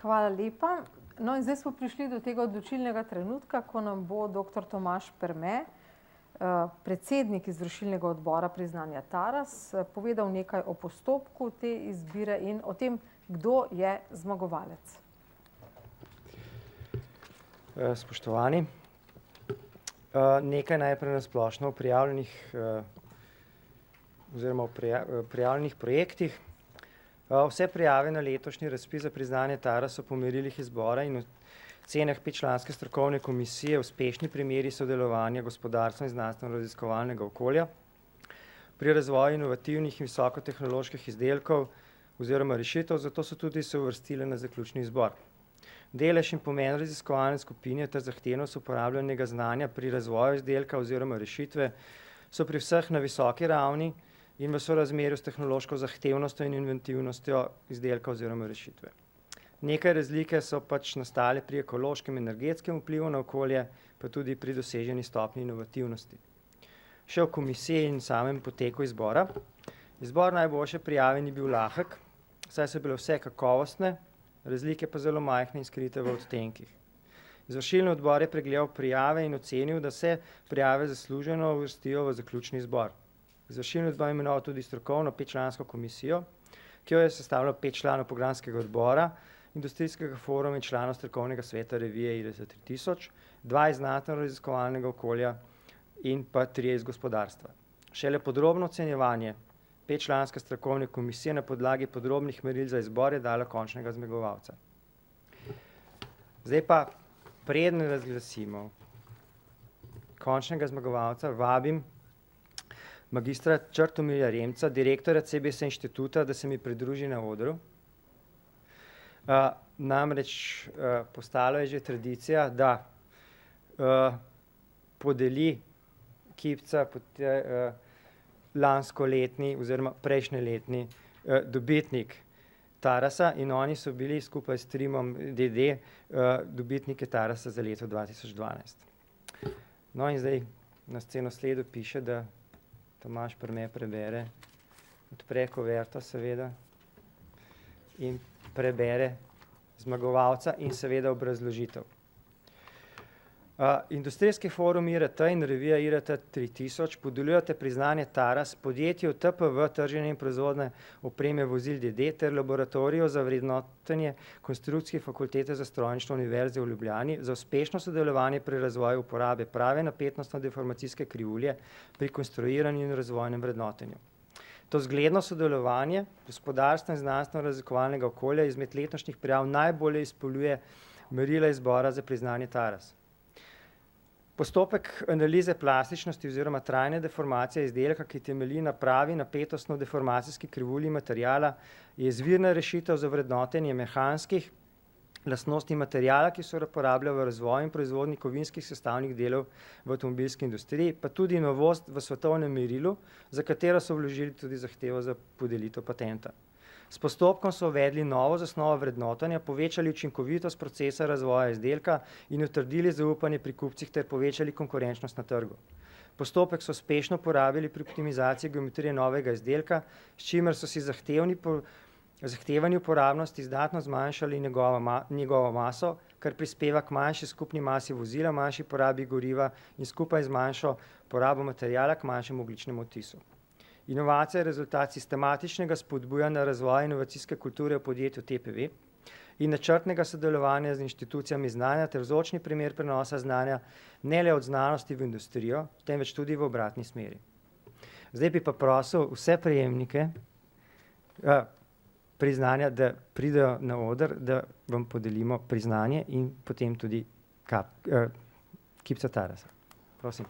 Hvala lepa. No in zdaj smo prišli do tega odločilnega trenutka, ko nam bo dr. Tomaž Perme, predsednik izvršilnega odbora priznanja Taras, povedal nekaj o postopku te izbire in o tem, kdo je zmagovalec. Spoštovani, nekaj najprej na splošno o prijavljenih oziroma o prijavljenih projektih. Vse prijave na letošnji razpis za priznanje Taras so po merilih izbora in ocenah 5-članske strokovne komisije uspešni primeri sodelovanja gospodarstva in znanstveno-raziskovalnega okolja pri razvoju inovativnih in visokotehnoloških izdelkov oziroma rešitev, zato so tudi se uvrstile na zaključni izbor. Delež in pomen raziskovalne skupine ter zahtevnost uporabljenega znanja pri razvoju izdelka oziroma rešitve so pri vseh na visoki ravni in v sorazmerju s tehnološko zahtevnostjo in inventivnostjo izdelka oziroma rešitve. Nekaj razlike so pač nastale pri ekološkem in energetskem vplivu na okolje, pa tudi pri doseženi stopnji inovativnosti. Še o komisiji in samem poteku izbora. Izbor najboljše prijave ni bil lahek, saj so bile vse kakovostne, razlike pa zelo majhne in skrite v odtenkih. Izvršilni odbor je pregledal prijave in ocenil, da se prijave zasluženo uvrstijo v zaključni izbor. Izvršilni odbor je imenoval tudi strokovno 5-člansko komisijo, ki jo je sestavljalo 5 članov programskega odbora, industrijskega foruma in članov strokovnega sveta revije IRS 3000, 2 iz znanstveno-raziskovalnega okolja in pa 3 iz gospodarstva. Šele podrobno ocenjevanje 5-članske strokovne komisije na podlagi podrobnih meril za izbor je dala končnega zmagovalca. Zdaj pa, preden razglasimo končnega zmagovalca, vabim magistra Črtomira Remca, direktorja CBS inštituta, da se mi pridruži na odru. Namreč postala je že tradicija, da podeli kipca lanskoletni oziroma prejšnjeletni dobitnik Tarasa in oni so bili skupaj s Trimom DD dobitniki Tarasa za leto 2012. No in zdaj na scenosledu piše, da Tomaž Perme prebere, odpre kuverto seveda in prebere zmagovalca in seveda obrazložitev. Industrijski forum IRT in revija IRT 3000 podeljujete priznanje Taras podjetju TPV trženje in proizvodne opreme vozil DD ter laboratoriju za vrednotenje konstrukcijske fakultete za strojništvo Univerze v Ljubljani za uspešno sodelovanje pri razvoju uporabe prave napetostno-deformacijske krivulje pri konstruiranju in razvojnem vrednotenju. To zgledno sodelovanje gospodarstva in znanstveno-raziskovalnega okolja izmed letošnjih prijav najbolje izpolnjuje merila izbora za priznanje Taras. Postopek analize plastičnosti oziroma trajne deformacije izdelka, ki temelji na pravi napetostno-deformacijski krivulji materiala, je izvirna rešitev za vrednotenje mehanskih lastnosti materiala, ki se uporablja v razvoju in proizvodnji kovinskih sestavnih delov v avtomobilski industriji, pa tudi novost v svetovnem merilu, za katero so vložili tudi zahtevo za podelitev patenta. S postopkom so uvedli novo zasnovo vrednotenja, povečali učinkovitost procesa razvoja izdelka in utrdili zaupanje pri kupcih ter povečali konkurenčnost na trgu. Postopek so uspešno porabili pri optimizaciji geometrije novega izdelka, s čimer so si zahtevani uporabnosti izdatno zmanjšali njegovo maso, kar prispeva k manjši skupni masi vozila, manjši porabi goriva in skupaj z manjšo porabo materiala k manjšemu ogljičnemu odtisu. Inovacija je rezultat sistematičnega spodbujanja razvoja inovacijske kulture v podjetju TPV in načrtnega sodelovanja z inštitucijami znanja ter vzorčni primer prenosa znanja ne le od znanosti v industrijo, temveč tudi v obratni smeri. Zdaj bi pa prosil vse prejemnike priznanja, da pridejo na oder, da vam podelimo priznanje in potem tudi kipca Tarasa. Prosim.